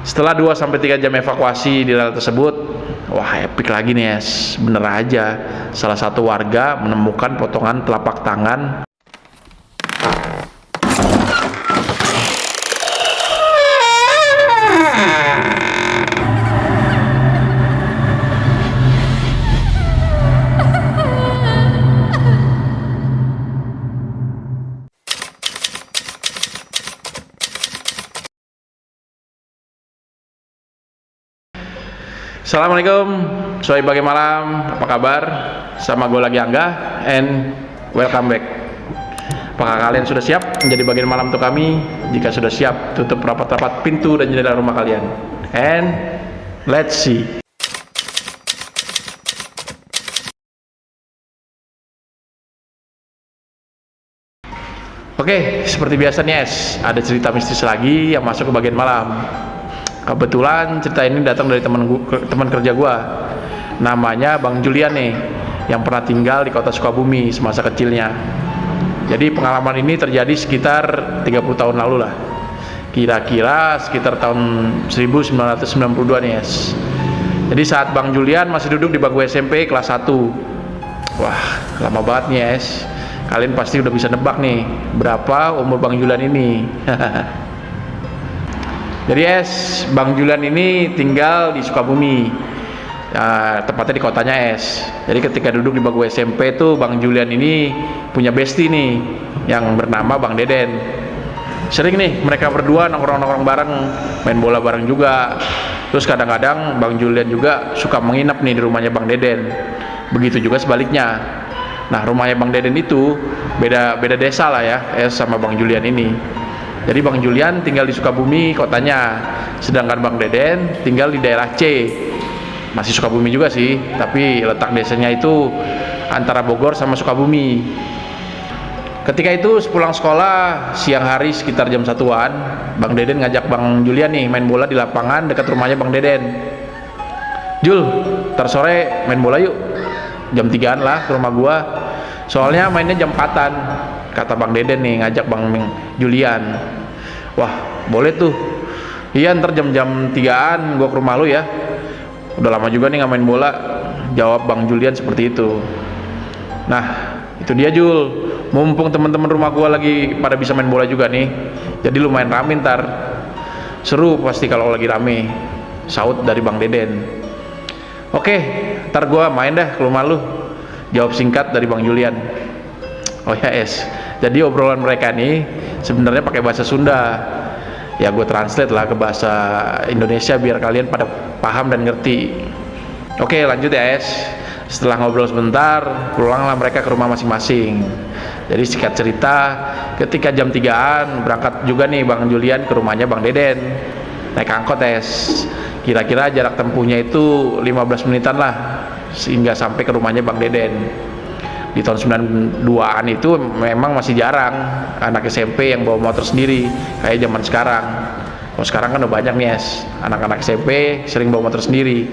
Setelah 2 sampai 3 jam evakuasi di rel tersebut, wah epic lagi nih es. Bener aja, salah satu warga menemukan potongan telapak tangan. Assalamualaikum, soy pagi malam, apa kabar? Sama gue lagi Angga, and welcome back. Apakah kalian sudah siap menjadi bagian malam untuk kami? Jika sudah siap, tutup rapat-rapat pintu dan jendela rumah kalian. And let's see. Oke, seperti biasa nih es, ada cerita mistis lagi yang masuk ke bagian malam. Kebetulan cerita ini datang dari teman kerja gua, namanya Bang Julian nih, yang pernah tinggal di kota Sukabumi semasa kecilnya. Jadi pengalaman ini terjadi sekitar 30 tahun lalu lah, kira-kira sekitar tahun 1992 nih es. Jadi saat Bang Julian masih duduk di bangku SMP kelas 1. Wah, lama banget nih es. Kalian pasti udah bisa nebak nih berapa umur Bang Julian ini. Jadi es, Bang Julian ini tinggal di Sukabumi, tepatnya di kotanya es. Jadi ketika duduk di bangku SMP tuh Bang Julian ini punya bestie nih yang bernama Bang Deden. Sering nih mereka berdua nongkrong-nongkrong bareng, main bola bareng juga. Terus kadang-kadang Bang Julian juga suka menginap nih di rumahnya Bang Deden. Begitu juga sebaliknya. Nah, rumahnya Bang Deden itu beda desa lah ya, es sama Bang Julian ini. Jadi Bang Julian tinggal di Sukabumi kotanya, sedangkan Bang Deden tinggal di daerah C. Masih Sukabumi juga sih, tapi letak desanya itu antara Bogor sama Sukabumi. Ketika itu sepulang sekolah siang hari sekitar jam 1-an, Bang Deden ngajak Bang Julian nih main bola di lapangan dekat rumahnya Bang Deden. Jul, ntar sore main bola yuk, jam 3-an lah ke rumah gua. Soalnya mainnya jam 4-an, kata Bang Deden nih ngajak Bang Julian. Wah, boleh tuh. Iya, ntar jam-jam 3-an gua ke rumah lu ya. Udah lama juga nih nggak main bola, jawab Bang Julian seperti itu. Nah, itu dia Jul. Mumpung teman-teman rumah gua lagi pada bisa main bola juga nih, jadi lumayan rame ntar. Seru pasti kalau lagi rame, saut dari Bang Deden. Oke, ntar gua main dah ke rumah lu, jawab singkat dari Bang Julian. Oh ya es, jadi obrolan mereka nih sebenarnya pakai bahasa Sunda. Ya gue translate lah ke bahasa Indonesia biar kalian pada paham dan ngerti. Oke, lanjut ya es. Setelah ngobrol sebentar, pulanglah mereka ke rumah masing-masing. Jadi singkat cerita, ketika jam 3-an berangkat juga nih Bang Julian ke rumahnya Bang Deden. Naik angkot es. Kira-kira jarak tempuhnya itu 15 menitan lah, sehingga sampai ke rumahnya Bang Deden. Di tahun 92-an itu memang masih jarang anak SMP yang bawa motor sendiri kayak zaman sekarang. Kalau sekarang kan udah banyak nih es, anak-anak SMP sering bawa motor sendiri.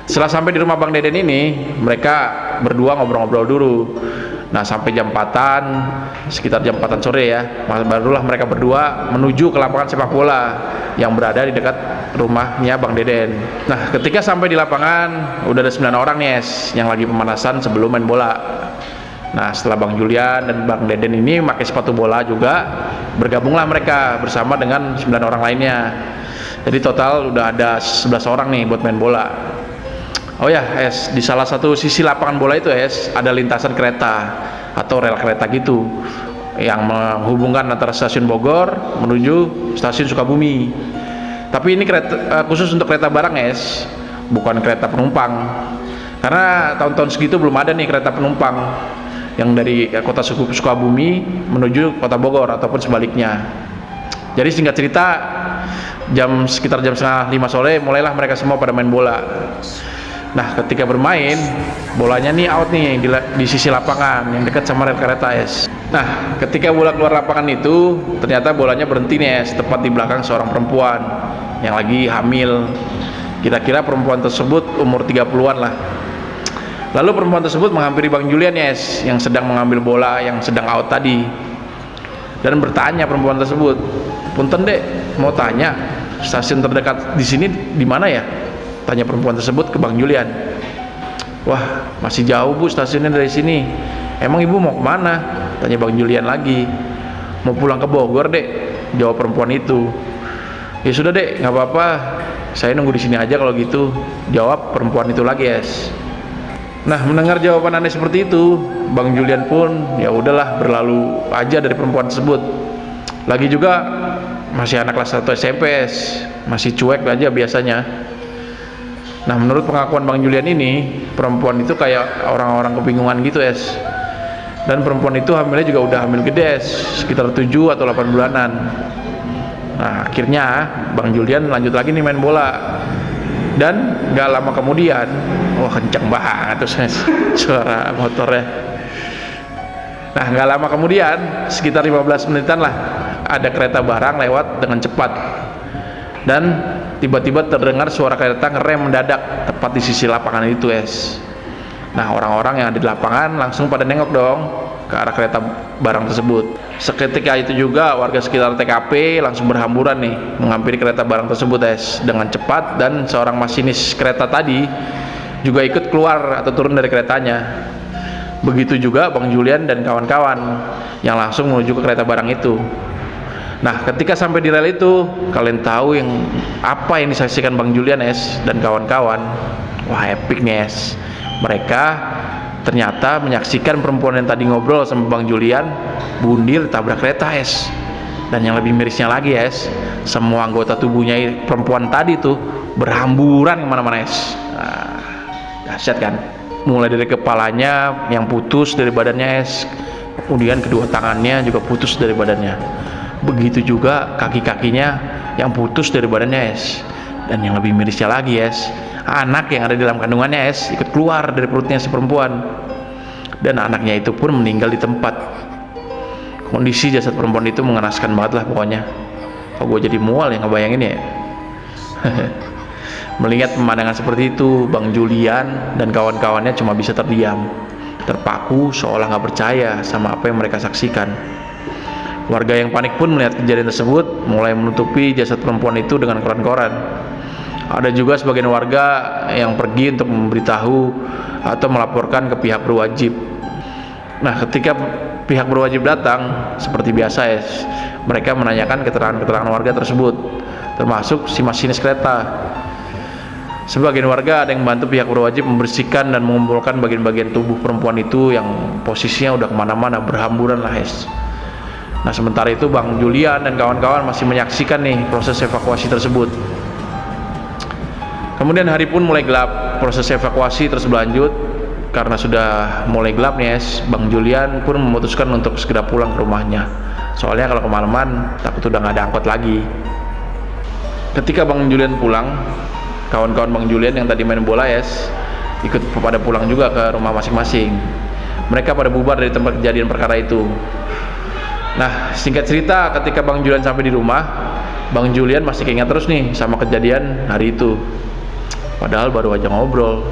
Setelah sampai di rumah Bang Deden ini, mereka berdua ngobrol-ngobrol dulu. Nah, sampai jam 4-an, sekitar jam 4-an sore ya, barulah mereka berdua menuju ke lapangan sepak bola yang berada di dekat rumahnya Bang Deden. Nah, ketika sampai di lapangan, udah ada 9 orang nih es, yang lagi pemanasan sebelum main bola. Nah, setelah Bang Julian dan Bang Deden ini pakai sepatu bola juga, bergabunglah mereka bersama dengan 9 orang lainnya. Jadi total udah ada 11 orang nih buat main bola. Oh ya es, di salah satu sisi lapangan bola itu es, ada lintasan kereta atau rel kereta gitu yang menghubungkan antara stasiun Bogor menuju stasiun Sukabumi. Tapi ini kereta khusus untuk kereta barang es, bukan kereta penumpang. Karena tahun-tahun segitu belum ada nih kereta penumpang yang dari kota Sukabumi menuju kota Bogor ataupun sebaliknya. Jadi singkat cerita, sekitar jam setengah 5 sore mulailah mereka semua pada main bola. Nah, ketika bermain, bolanya nih out nih di sisi lapangan yang dekat sama rel kereta es. Nah, ketika bola keluar lapangan itu, ternyata bolanya berhenti nih es, tepat di belakang seorang perempuan yang lagi hamil. Kira-kira perempuan tersebut umur 30-an lah. Lalu perempuan tersebut menghampiri Bang Julian es, yang sedang mengambil bola yang sedang out tadi, dan bertanya perempuan tersebut, "Punten dek, mau tanya, stasiun terdekat di sini di mana ya? Tanya perempuan tersebut ke Bang Julian. Wah, masih jauh bu stasiunnya dari sini. Emang ibu mau kemana? Tanya Bang Julian lagi. Mau pulang ke Bogor dek, jawab perempuan itu. Ya sudah dek, nggak apa-apa. Saya nunggu di sini aja kalau gitu, jawab perempuan itu lagi es. Nah, mendengar jawaban aneh seperti itu, Bang Julian pun ya udahlah berlalu aja dari perempuan tersebut. Lagi juga masih anak kelas 1 SMP es, masih cuek aja biasanya. Nah, menurut pengakuan Bang Julian ini, perempuan itu kayak orang-orang kebingungan gitu es. Dan perempuan itu hamilnya juga udah hamil gede es, sekitar 7 atau 8 bulanan. Nah, akhirnya Bang Julian lanjut lagi nih main bola. Dan gak lama kemudian, wah kenceng banget tuh suara motornya. Nah, gak lama kemudian, sekitar 15 menitan lah, ada kereta barang lewat dengan cepat. Dan tiba-tiba terdengar suara kereta ngerem mendadak tepat di sisi lapangan itu es. Nah, orang-orang yang ada di lapangan langsung pada nengok dong ke arah kereta barang tersebut. Seketika itu juga warga sekitar TKP langsung berhamburan nih menghampiri kereta barang tersebut es dengan cepat, dan seorang masinis kereta tadi juga ikut keluar atau turun dari keretanya. Begitu juga Bang Julian dan kawan-kawan yang langsung menuju ke kereta barang itu. Nah, ketika sampai di rel itu, kalian tahu apa yang disaksikan Bang Julian es dan kawan-kawan? Wah, epic nih es. Mereka ternyata menyaksikan perempuan yang tadi ngobrol sama Bang Julian bundir tabrak kereta es. Dan yang lebih mirisnya lagi es, semua anggota tubuhnya perempuan tadi tuh berhamburan kemana-mana es. Nah, dahsyat kan? Mulai dari kepalanya yang putus dari badannya es, kemudian kedua tangannya juga putus dari badannya. Begitu juga kaki-kakinya yang putus dari badannya es. Dan yang lebih mirisnya lagi es, anak yang ada di dalam kandungannya es ikut keluar dari perutnya si perempuan, dan anaknya itu pun meninggal di tempat. Kondisi jasad perempuan itu mengenaskan banget lah pokoknya. Kok gue jadi mual ya ngebayangin ya. Melihat pemandangan seperti itu, Bang Julian dan kawan-kawannya cuma bisa terdiam, terpaku seolah nggak percaya sama apa yang mereka saksikan. Warga yang panik pun melihat kejadian tersebut mulai menutupi jasad perempuan itu dengan koran-koran. Ada juga sebagian warga yang pergi untuk memberitahu atau melaporkan ke pihak berwajib. Nah, ketika pihak berwajib datang, seperti biasa ya, mereka menanyakan keterangan-keterangan warga tersebut, termasuk si masinis kereta. Sebagian warga ada yang membantu pihak berwajib membersihkan dan mengumpulkan bagian-bagian tubuh perempuan itu yang posisinya udah kemana-mana, berhamburan lah es. Nah, sementara itu Bang Julian dan kawan-kawan masih menyaksikan nih proses evakuasi tersebut. Kemudian hari pun mulai gelap, proses evakuasi terus berlanjut. Karena sudah mulai gelap nih es, Bang Julian pun memutuskan untuk segera pulang ke rumahnya. Soalnya kalau kemalaman takut udah nggak ada angkot lagi. Ketika Bang Julian pulang, kawan-kawan Bang Julian yang tadi main bola es ikut pada pulang juga ke rumah masing-masing. Mereka pada bubar dari tempat kejadian perkara itu. Nah, singkat cerita, ketika Bang Julian sampai di rumah, Bang Julian masih keinget terus nih sama kejadian hari itu. Padahal baru aja ngobrol,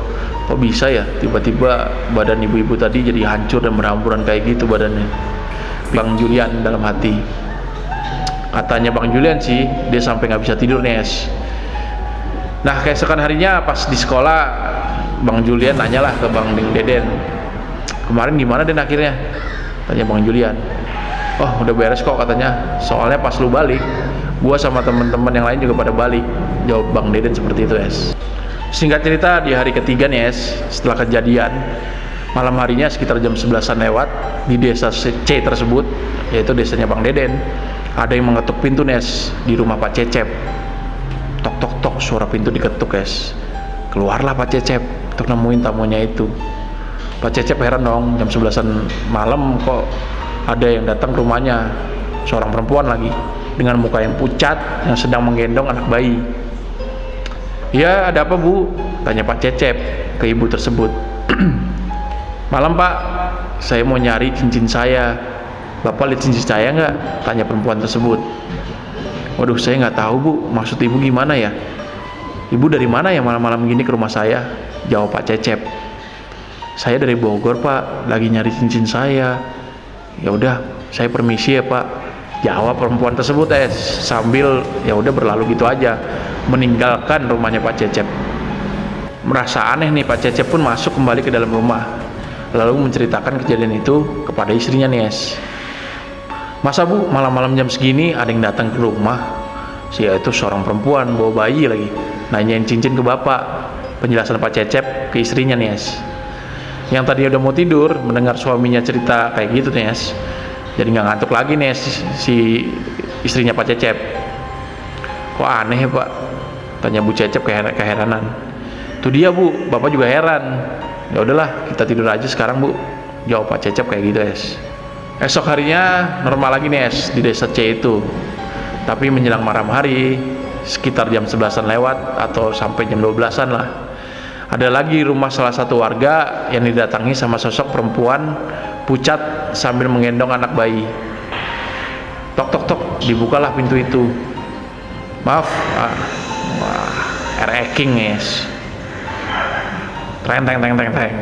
kok bisa ya tiba-tiba badan ibu-ibu tadi jadi hancur dan berhamburan kayak gitu badannya. Bang Julian dalam hati. Katanya Bang Julian sih, dia sampai nggak bisa tidur nih es. Nah, keesokan harinya pas di sekolah, Bang Julian nanyalah ke Bang Deden, kemarin gimana Den akhirnya? Tanya Bang Julian. Oh, udah beres kok katanya. Soalnya pas lu balik, gua sama teman-teman yang lain juga pada balik. Jawab Bang Deden seperti itu es. Singkat cerita, di hari ketiga nih es, setelah kejadian, malam harinya sekitar jam 11-an lewat di desa C tersebut, yaitu desanya Bang Deden, ada yang mengetuk pintu es di rumah Pak Cecep. Tok tok tok, suara pintu diketuk es. Keluarlah Pak Cecep untuk nemuin tamunya itu. Pak Cecep heran dong, jam 11-an malam kok ada yang datang ke rumahnya, seorang perempuan lagi dengan muka yang pucat yang sedang menggendong anak bayi. Ya, ada apa Bu? Tanya Pak Cecep ke ibu tersebut. Malam Pak, saya mau nyari cincin saya. Bapak lihat cincin saya nggak? Tanya perempuan tersebut. Waduh, saya nggak tahu Bu, maksud ibu gimana ya? Ibu dari mana ya malam-malam gini ke rumah saya? Jawab Pak Cecep. Saya dari Bogor Pak, lagi nyari cincin saya. Ya udah, saya permisi ya Pak. Jawab perempuan tersebut sambil ya udah berlalu gitu aja, meninggalkan rumahnya Pak Cecep. Merasa aneh nih, Pak Cecep pun masuk kembali ke dalam rumah, lalu menceritakan kejadian itu kepada istrinya nih Masa Bu, malam-malam jam segini ada yang datang ke rumah? Yaitu seorang perempuan bawa bayi lagi, nanyain cincin ke bapak. Penjelasan Pak Cecep ke istrinya nih yang tadi udah mau tidur, mendengar suaminya cerita kayak gitu nih jadi nggak ngantuk lagi nih si istrinya Pak Cecep. Kok aneh ya Pak? Tanya Bu Cecep keheranan. Itu dia Bu, bapak juga heran. Ya udahlah, kita tidur aja sekarang Bu, jawab Pak Cecep kayak gitu Esok harinya normal lagi nih di desa C itu. Tapi menjelang malam hari, sekitar jam 11-an lewat atau sampai jam 12-an lah, ada lagi rumah salah satu warga yang didatangi sama sosok perempuan pucat sambil menggendong anak bayi. Tok tok tok, dibukalah pintu itu. Maaf, ereking Teng.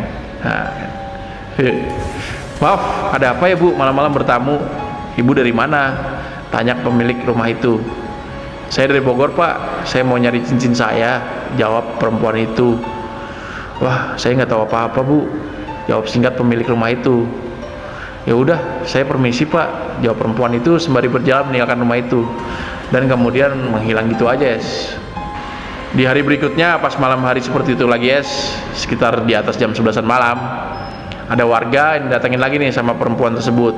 Maaf, ada apa ya Bu, malam-malam bertamu? Ibu dari mana? Tanya pemilik rumah itu. Saya dari Bogor Pak, saya mau nyari cincin saya, jawab perempuan itu. Wah, saya nggak tahu apa-apa Bu, jawab singkat pemilik rumah itu. Ya udah, saya permisi Pak, jawab perempuan itu sembari berjalan meninggalkan rumah itu dan kemudian menghilang gitu aja Di hari berikutnya pas malam hari seperti itu lagi sekitar di atas jam 11-an malam, ada warga yang datangin lagi nih sama perempuan tersebut,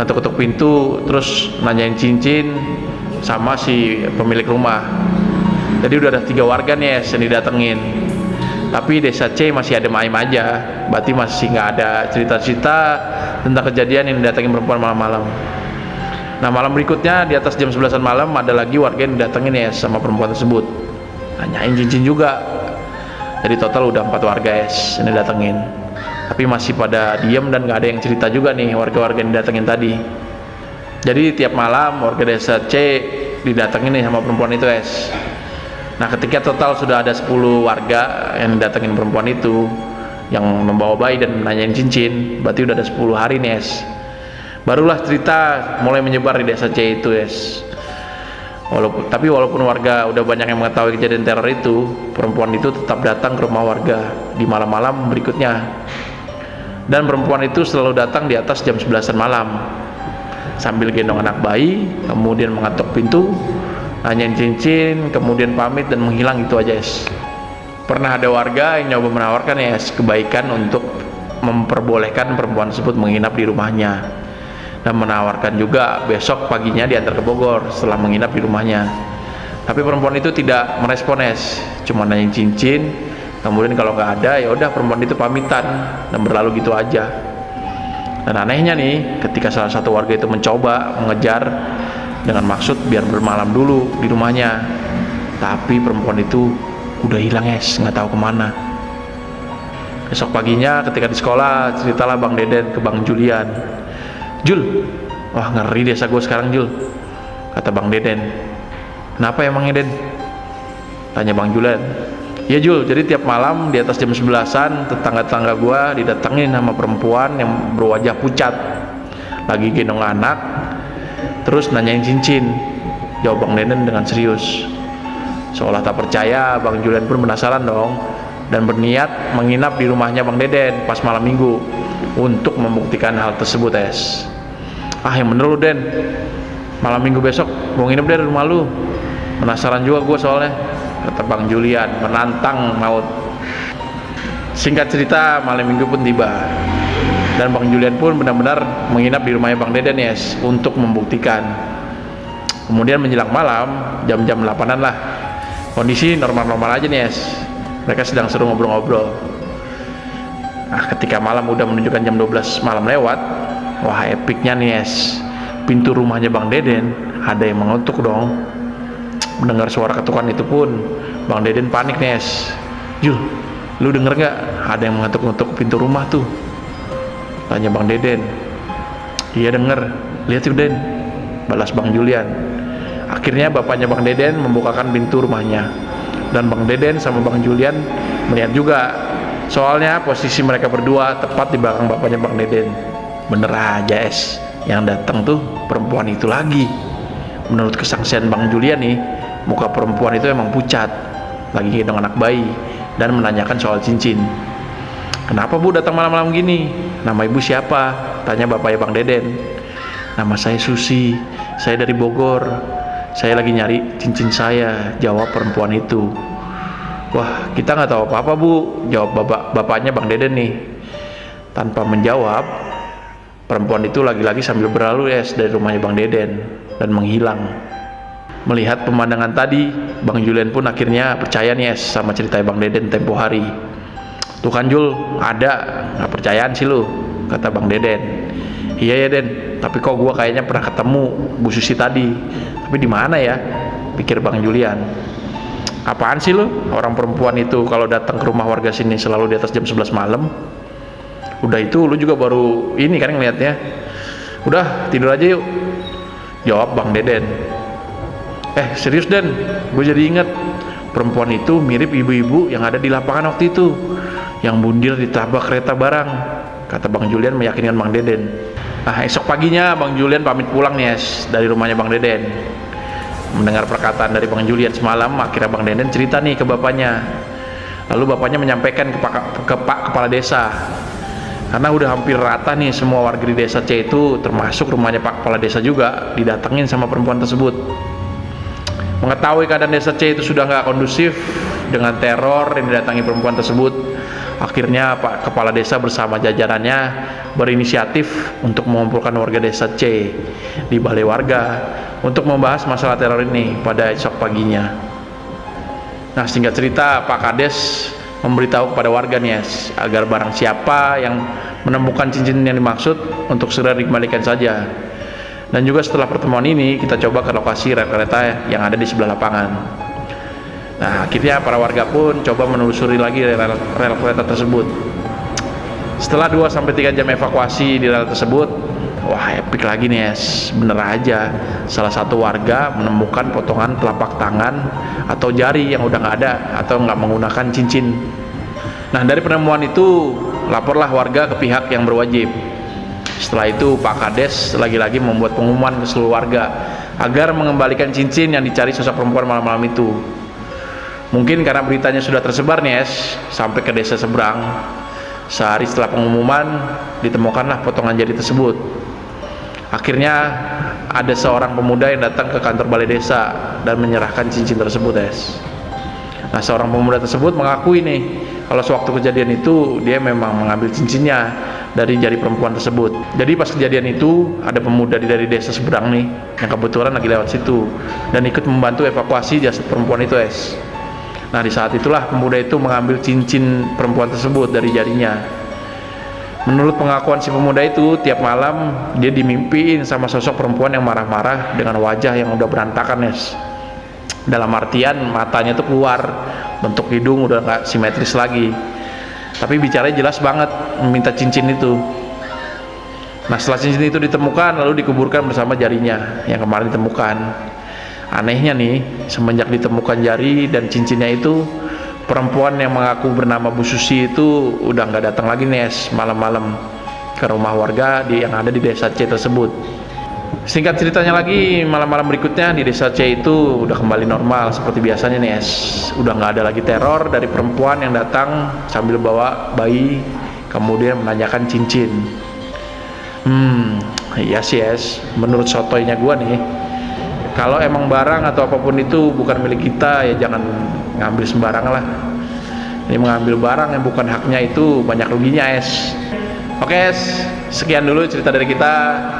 ngetuk-ketuk pintu terus nanyain cincin sama si pemilik rumah. Jadi udah ada 3 warga nih yang didatengin. Tapi desa C masih ada maim aja, berarti masih nggak ada cerita-cerita tentang kejadian yang didatengin perempuan malam-malam. Nah malam berikutnya di atas jam 11-an malam ada lagi warga yang didatengin sama perempuan tersebut, nanyain cincin juga. Jadi total udah 4 warga yang didatengin. Tapi masih pada diem dan nggak ada yang cerita juga nih warga-warga yang didatengin tadi. Jadi tiap malam warga desa C didatengin nih sama perempuan itu Nah ketika total sudah ada 10 warga yang didatengin perempuan itu yang membawa bayi dan nanyain cincin, berarti udah ada 10 hari nih barulah cerita mulai menyebar di desa C itu Walaupun warga udah banyak yang mengetahui kejadian teror itu, perempuan itu tetap datang ke rumah warga di malam-malam berikutnya. Dan perempuan itu selalu datang di atas jam 11-an malam sambil gendong anak bayi, kemudian mengetuk pintu, nanyain cincin, kemudian pamit dan menghilang gitu aja Pernah ada warga yang nyoba menawarkan kebaikan untuk memperbolehkan perempuan tersebut menginap di rumahnya, dan menawarkan juga besok paginya diantar ke Bogor setelah menginap di rumahnya. Tapi perempuan itu tidak merespon cuma nanyain cincin, kemudian kalau nggak ada ya udah perempuan itu pamitan dan berlalu gitu aja. Dan anehnya nih, ketika salah satu warga itu mencoba mengejar dengan maksud biar bermalam dulu di rumahnya, tapi perempuan itu udah hilang nggak tahu kemana. Besok paginya ketika di sekolah, ceritalah Bang Deden ke Bang Julian. Jul, wah ngeri desa gue sekarang Jul, kata Bang Deden. Kenapa emangnya Den? Tanya Bang Julian. Ya Jul, jadi tiap malam di atas jam 11-an tetangga-tetangga gua didatengin sama perempuan yang berwajah pucat, lagi gendong anak, terus nanyain cincin, jawab Bang Deden dengan serius. Seolah tak percaya, Bang Julian pun penasaran dong dan berniat menginap di rumahnya Bang Deden pas malam minggu untuk membuktikan hal tersebut yang bener lu Den, malam minggu besok mau nginep deh di rumah lu, penasaran juga gue soalnya, kata Bang Julian menantang maut. Singkat cerita, malam minggu pun tiba dan Bang Julian pun benar-benar menginap di rumahnya Bang Deden untuk membuktikan. Kemudian menjelang malam, jam-jam 8-an lah, kondisi normal-normal aja nih mereka sedang seru ngobrol-ngobrol. Nah ketika malam udah menunjukkan jam 12 malam lewat, wah epicnya nih pintu rumahnya Bang Deden ada yang mengetuk dong. Mendengar suara ketukan itu pun Bang Deden panik nih Jul, lu denger gak ada yang mengetuk-ngetuk pintu rumah tuh? Tanya Bang Deden. Iya denger, lihat yuk Den, balas Bang Julian. Akhirnya bapaknya Bang Deden membukakan pintu rumahnya dan Bang Deden sama Bang Julian melihat juga. Soalnya posisi mereka berdua tepat di belakang bapaknya Bang Deden. Bener aja yang datang tuh perempuan itu lagi. Menurut kesaksian Bang Julian nih, muka perempuan itu emang pucat, lagi gendong anak bayi, dan menanyakan soal cincin. "Kenapa Bu datang malam-malam gini? Nama Ibu siapa?" tanya bapaknya Bang Deden. "Nama saya Susi, saya dari Bogor. Saya lagi nyari cincin saya," jawab perempuan itu. "Wah, kita nggak tahu apa-apa Bu," jawab bapaknya Bang Deden nih. Tanpa menjawab, perempuan itu lagi-lagi sambil berlalu dari rumahnya Bang Deden dan menghilang. Melihat pemandangan tadi, Bang Julian pun akhirnya percaya nih sama ceritanya Bang Deden tempo hari. "Tuh kan Jul, ada, nggak percayaan sih lu," kata Bang Deden. "Iya ya Den, tapi kok gua kayaknya pernah ketemu Bu Susi tadi. Tapi di mana ya?" pikir Bang Julian. "Apaan sih lu? Orang perempuan itu kalau datang ke rumah warga sini selalu di atas jam 11 malam. Udah itu lu juga baru ini kan ngeliatnya. Udah tidur aja yuk," jawab Bang Deden. Serius Den, gue jadi inget, perempuan itu mirip ibu-ibu yang ada di lapangan waktu itu, yang bundir ditabrak kereta barang, kata Bang Julian meyakinkan Bang Deden. Esok paginya Bang Julian pamit pulang nih dari rumahnya Bang Deden. Mendengar perkataan dari Bang Julian semalam, akhirnya Bang Deden cerita nih ke bapaknya. Lalu bapaknya menyampaikan ke Pak Kepala Desa. Karena udah hampir rata nih semua warga di desa C itu, termasuk rumahnya Pak Kepala Desa juga, didatengin sama perempuan tersebut. Mengetahui keadaan desa C itu sudah nggak kondusif dengan teror yang didatangi perempuan tersebut, akhirnya Pak Kepala Desa bersama jajarannya berinisiatif untuk mengumpulkan warga desa C di balai warga untuk membahas masalah teror ini pada esok paginya. Nah, singkat cerita, Pak Kades memberitahu kepada warga nih agar barang siapa yang menemukan cincin yang dimaksud untuk segera dikembalikan saja. Dan juga setelah pertemuan ini, kita coba ke lokasi rel kereta yang ada di sebelah lapangan. Nah, akhirnya para warga pun coba menelusuri lagi rel kereta tersebut. Setelah 2-3 jam evakuasi di rel tersebut, wah epic lagi nih bener aja, salah satu warga menemukan potongan telapak tangan atau jari yang udah nggak ada atau nggak menggunakan cincin. Nah, dari penemuan itu, laporlah warga ke pihak yang berwajib. Setelah itu Pak Kades lagi-lagi membuat pengumuman ke seluruh warga agar mengembalikan cincin yang dicari sosok perempuan malam-malam itu. Mungkin karena beritanya sudah tersebar nih sampai ke desa seberang. Sehari setelah pengumuman, ditemukanlah potongan jari tersebut. Akhirnya ada seorang pemuda yang datang ke kantor balai desa dan menyerahkan cincin tersebut Nah, seorang pemuda tersebut mengakui nih kalau sewaktu kejadian itu dia memang mengambil cincinnya dari jari perempuan tersebut. Jadi pas kejadian itu ada pemuda dari desa seberang nih yang kebetulan lagi lewat situ dan ikut membantu evakuasi jasad perempuan itu Nah, di saat itulah pemuda itu mengambil cincin perempuan tersebut dari jarinya. Menurut pengakuan si pemuda itu, tiap malam dia dimimpiin sama sosok perempuan yang marah-marah dengan wajah yang udah berantakan Dalam artian matanya tuh keluar, bentuk hidung udah nggak simetris lagi, tapi bicaranya jelas banget meminta cincin itu. Nah, setelah cincin itu ditemukan lalu dikuburkan bersama jarinya yang kemarin ditemukan. Anehnya nih, semenjak ditemukan jari dan cincinnya itu, perempuan yang mengaku bernama Bu Susi itu udah nggak datang lagi malam-malam ke rumah warga yang ada di desa C tersebut. Singkat ceritanya lagi, malam-malam berikutnya di desa C itu udah kembali normal seperti biasanya Udah nggak ada lagi teror dari perempuan yang datang sambil bawa bayi kemudian menanyakan cincin. Iya sih menurut sotoynya gua nih, kalau emang barang atau apapun itu bukan milik kita, ya jangan ngambil sembarang lah. Ini mengambil barang yang bukan haknya itu banyak ruginya Oke sekian dulu cerita dari kita.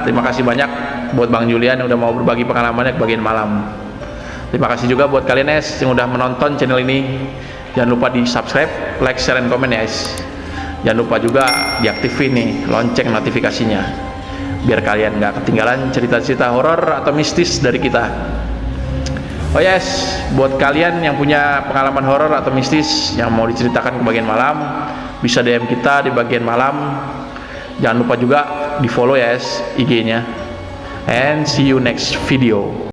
Terima kasih banyak buat Bang Julian yang udah mau berbagi pengalamannya ke bagian malam. Terima kasih juga buat kalian yang udah menonton channel ini. Jangan lupa di subscribe, like, share, dan komen Jangan lupa juga diaktifin nih lonceng notifikasinya biar kalian nggak ketinggalan cerita-cerita horor atau mistis dari kita. Buat kalian yang punya pengalaman horor atau mistis yang mau diceritakan ke bagian malam, bisa DM kita di bagian malam. Jangan lupa juga di follow IG-nya. And see you next video.